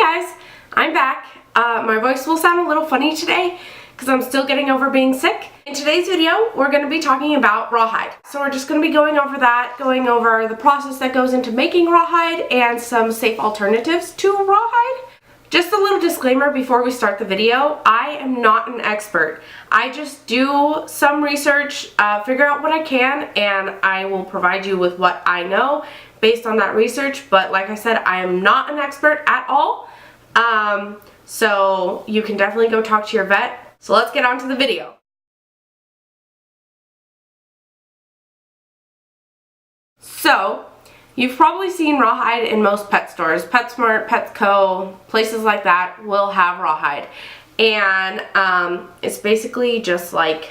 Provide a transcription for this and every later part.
guys, I'm back. My voice will sound a little funny today because I'm still getting over being sick. In today's video, we're going to be talking about rawhide. So we're just going to be going over that, going over the process that goes into making rawhide and some safe alternatives to rawhide. Just a little disclaimer before we start the video, I am not an expert. I just do some research, figure out what I can, and I will provide you with what I know based on that research. But like I said, I am not an expert at all. So you can definitely go talk to your vet. So let's get on to the video. So, you've probably seen rawhide in most pet stores. PetSmart, Petco, places like that will have rawhide. And it's basically just like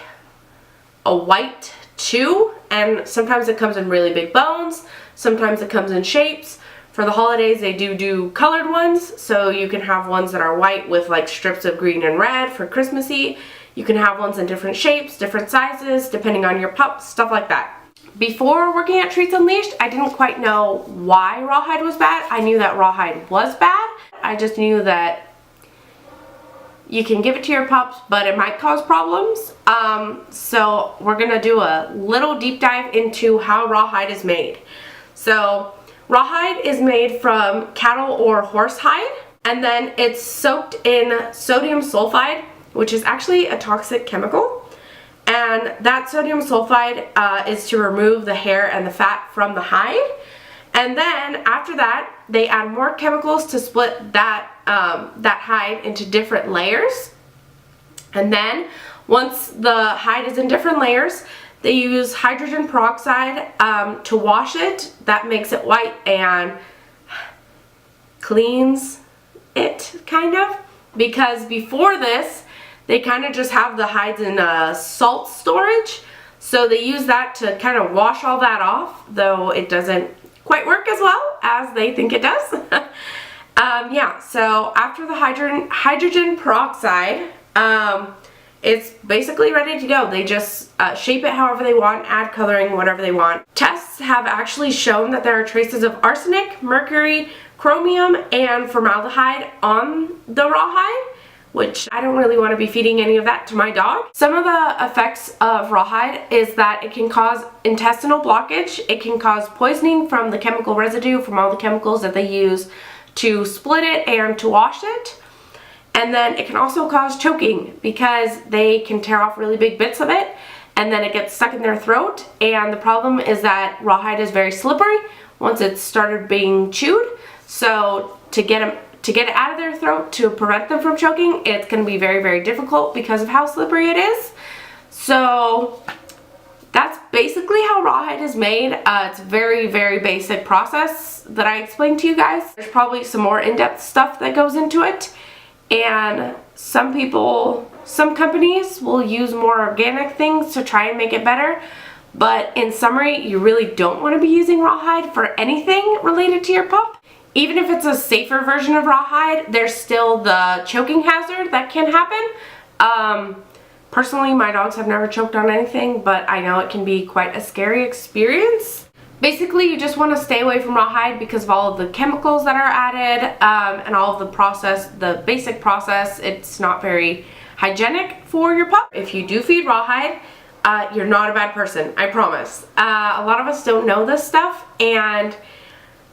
a white chew, and sometimes it comes in really big bones, sometimes it comes in shapes. For the holidays they do colored ones, so you can have ones that are white with like strips of green and red for Christmassy. You can have ones in different shapes, different sizes, depending on your pup, stuff like that. Before working at Treats Unleashed, I didn't quite know why rawhide was bad. I knew that rawhide was bad. I just knew that you can give it to your pups, but it might cause problems. So we're gonna do a little deep dive into how rawhide is made. So rawhide is made from cattle or horse hide, and then it's soaked in sodium sulfide, which is actually a toxic chemical. And that sodium sulfide is to remove the hair and the fat from the hide. And then after that, they add more chemicals to split that, that hide into different layers. And then once the hide is in different layers, they use hydrogen peroxide to wash it. That makes it white and cleans it, kind of. Because before this, they kind of just have the hides in salt storage. So they use that to kind of wash all that off, though it doesn't quite work as well as they think it does. Yeah, so after the hydrogen peroxide, it's basically ready to go. They just shape it however they want, add coloring, whatever they want. Tests have actually shown that there are traces of arsenic, mercury, chromium, and formaldehyde on the rawhide, which I don't really want to be feeding any of that to my dog. Some of the effects of rawhide is that it can cause intestinal blockage, it can cause poisoning from the chemical residue from all the chemicals that they use to split it and to wash it. And then it can also cause choking because they can tear off really big bits of it and then it gets stuck in their throat. And the problem is that rawhide is very slippery once it's started being chewed. So to get it out of their throat to prevent them from choking, it's going to be very, very difficult because of how slippery it is. So that's basically how rawhide is made. It's a very, very basic process that I explained to you guys. There's probably some more in-depth stuff that goes into it. And some companies will use more organic things to try and make it better. But in summary, you really don't want to be using rawhide for anything related to your pup. Even if it's a safer version of rawhide, there's still the choking hazard that can happen. Personally, my dogs have never choked on anything, but I know it can be quite a scary experience. Basically, you just want to stay away from rawhide because of all of the chemicals that are added and all of the process, the basic process. It's not very hygienic for your pup. If you do feed rawhide, you're not a bad person, I promise. A lot of us don't know this stuff, and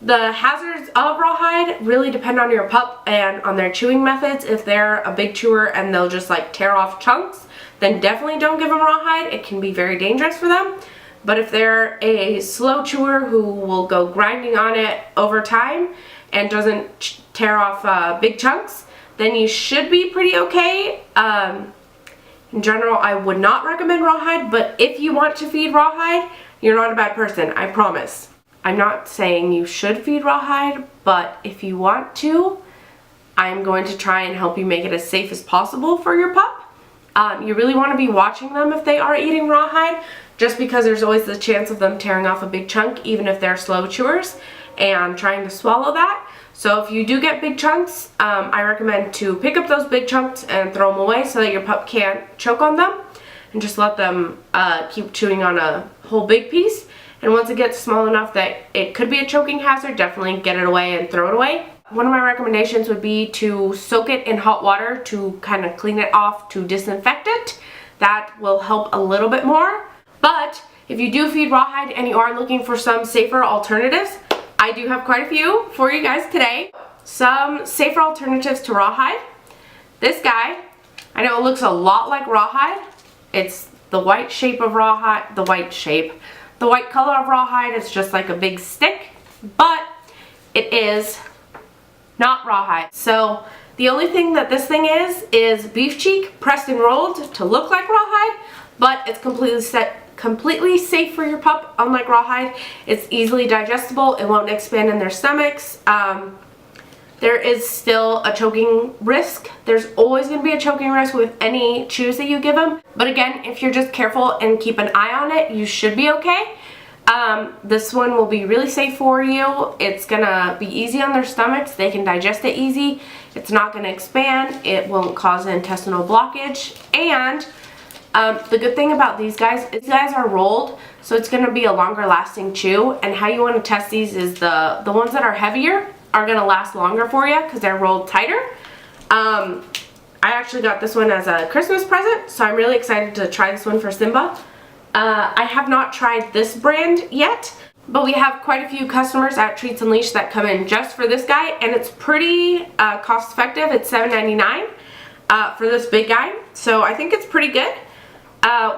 the hazards of rawhide really depend on your pup and on their chewing methods. If they're a big chewer and they'll just like tear off chunks, then definitely don't give them rawhide. It can be very dangerous for them. But if they're a slow chewer who will go grinding on it over time and doesn't tear off big chunks, then you should be pretty okay. In general, I would not recommend rawhide, but if you want to feed rawhide, you're not a bad person, I promise. I'm not saying you should feed rawhide, but if you want to, I'm going to try and help you make it as safe as possible for your pup. You really want to be watching them if they are eating rawhide, just because there's always the chance of them tearing off a big chunk, even if they're slow chewers, and trying to swallow that. So if you do get big chunks, I recommend to pick up those big chunks and throw them away so that your pup can't choke on them, and just let them keep chewing on a whole big piece. And once it gets small enough that it could be a choking hazard, definitely get it away and throw it away. One of my recommendations would be to soak it in hot water to kind of clean it off, to disinfect it. That will help a little bit more. But if you do feed Rawhide and you are looking for some safer alternatives, I do have quite a few for you guys today. Some safer alternatives to Rawhide. This guy, I know it looks a lot like Rawhide. It's the white shape of Rawhide, the white color of Rawhide. It's just like a big stick, but it is not Rawhide. So the only thing that this thing is beef cheek pressed and rolled to look like Rawhide, but it's completely safe for your pup. Unlike Rawhide, it's easily digestible. It won't expand in their stomachs. There is still a choking risk. There's always going to be a choking risk with any chews that you give them. But again, if you're just careful and keep an eye on it, you should be okay. This one will be really safe for you. It's going to be easy on their stomachs. They can digest it easy. It's not going to expand. It won't cause intestinal blockage. And the good thing about these guys are rolled, so it's going to be a longer lasting chew. And how you want to test these is the ones that are heavier are going to last longer for you because they're rolled tighter. I actually got this one as a Christmas present, so I'm really excited to try this one for Simba. I have not tried this brand yet, but we have quite a few customers at Treats Unleashed that come in just for this guy, and it's pretty cost effective. It's $7.99 for this big guy, so I think it's pretty good.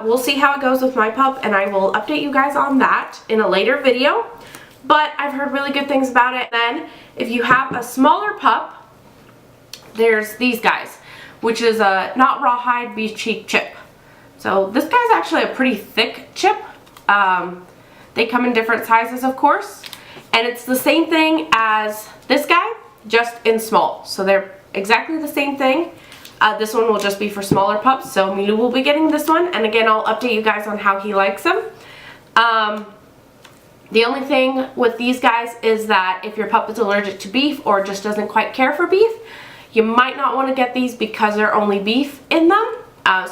We'll see how it goes with my pup, and I will update you guys on that in a later video. But I've heard really good things about it. Then, if you have a smaller pup, there's these guys, which is a not Rawhide beef cheek chip. So this guy's actually a pretty thick chip. They come in different sizes, of course, and it's the same thing as this guy, just in small. So they're exactly the same thing. This one will just be for smaller pups, so Milu will be getting this one, and again, I'll update you guys on how he likes them. The only thing with these guys is that if your pup is allergic to beef or just doesn't quite care for beef, you might not want to get these because they're only beef in them,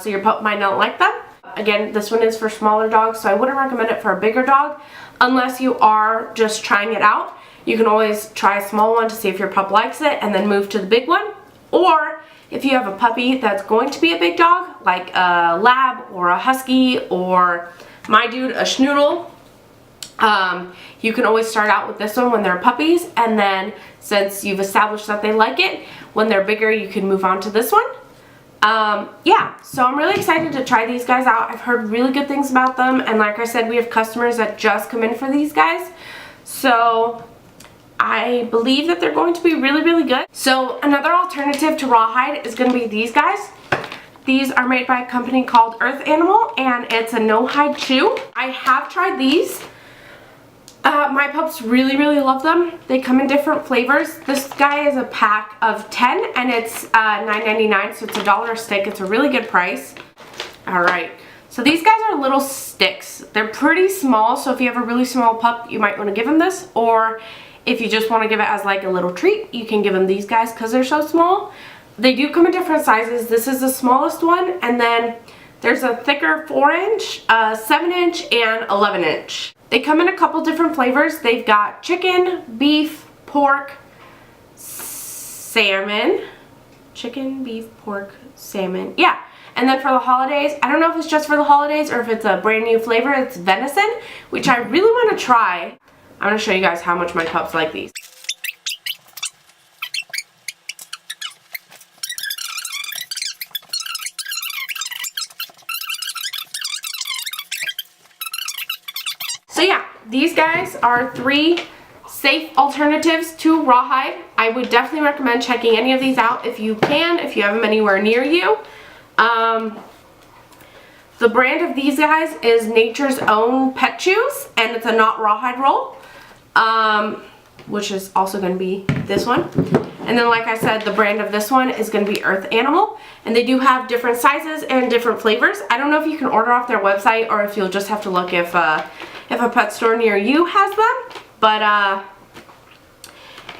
so your pup might not like them. Again, this one is for smaller dogs, so I wouldn't recommend it for a bigger dog unless you are just trying it out. You can always try a small one to see if your pup likes it and then move to the big one. Or if you have a puppy that's going to be a big dog, like a lab or a husky or my dude, a schnoodle, you can always start out with this one when they're puppies, and then since you've established that they like it, when they're bigger you can move on to this one. Yeah, so I'm really excited to try these guys out. I've heard really good things about them, and like I said, we have customers that just come in for these guys, so I believe that they're going to be really, really good. So another alternative to Rawhide is going to be these guys. These are made by a company called Earth Animal, and it's a no-hide chew. I have tried these. My pups really, really love them. They come in different flavors. This guy is a pack of 10, and it's $9.99, so it's $1 a stick. It's a really good price. Alright, so these guys are little sticks. They're pretty small, so if you have a really small pup, you might want to give them this, or if you just want to give it as like a little treat, you can give them these guys because they're so small. They do come in different sizes. This is the smallest one, and then there's a thicker 4-inch, 7-inch, and 11-inch. They come in a couple different flavors. They've got chicken, beef, pork, salmon. Chicken, beef, pork, salmon. Yeah. And then for the holidays, I don't know if it's just for the holidays or if it's a brand new flavor. It's venison, which I really want to try. I'm going to show you guys how much my pups like these. So yeah, these guys are 3 safe alternatives to Rawhide. I would definitely recommend checking any of these out if you can, if you have them anywhere near you. The brand of these guys is Nature's Own Pet Chews, and it's a not Rawhide roll, which is also going to be this one. And then like I said, the brand of this one is going to be Earth Animal, and they do have different sizes and different flavors. I don't know if you can order off their website or if you'll just have to look if a pet store near you has them, but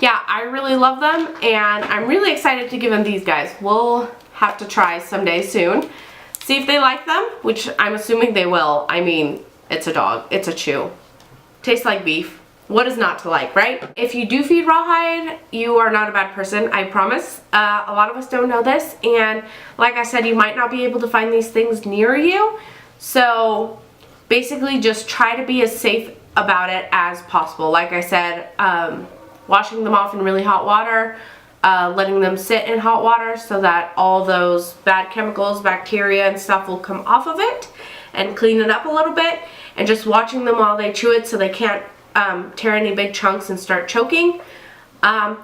yeah, I really love them, and I'm really excited to give them these guys. We'll have to try someday soon, see if they like them, which I'm assuming they will. I mean, it's a dog, it's a chew, tastes like beef, what is not to like, right? If you do feed Rawhide, you are not a bad person, I promise. A lot of us don't know this, and like I said, you might not be able to find these things near you. So basically just try to be as safe about it as possible. Like I said, washing them off in really hot water, letting them sit in hot water so that all those bad chemicals, bacteria and stuff will come off of it, and clean it up a little bit, and just watching them while they chew it so they can't tear any big chunks and start choking.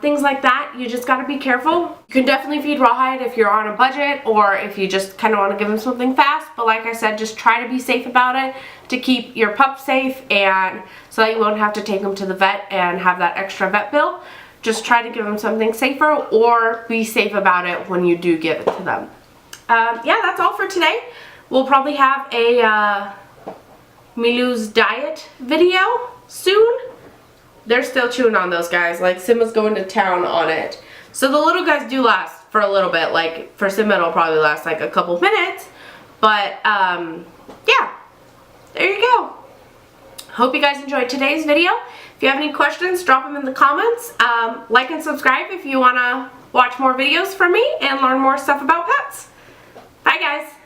Things like that, you just gotta be careful. You can definitely feed Rawhide if you're on a budget or if you just kind of want to give them something fast, but like I said, just try to be safe about it to keep your pup safe, and so that you won't have to take them to the vet and have that extra vet bill. Just try to give them something safer, or be safe about it when you do give it to them. Yeah, that's all for today. We'll probably have a Milu's diet video soon. They're still chewing on those guys. Like, Simba's going to town on it. So the little guys do last for a little bit. Like, for Simba it'll probably last like a couple minutes. But, yeah. There you go. Hope you guys enjoyed today's video. If you have any questions, drop them in the comments. Like and subscribe if you want to watch more videos from me and learn more stuff about pets. Bye, guys.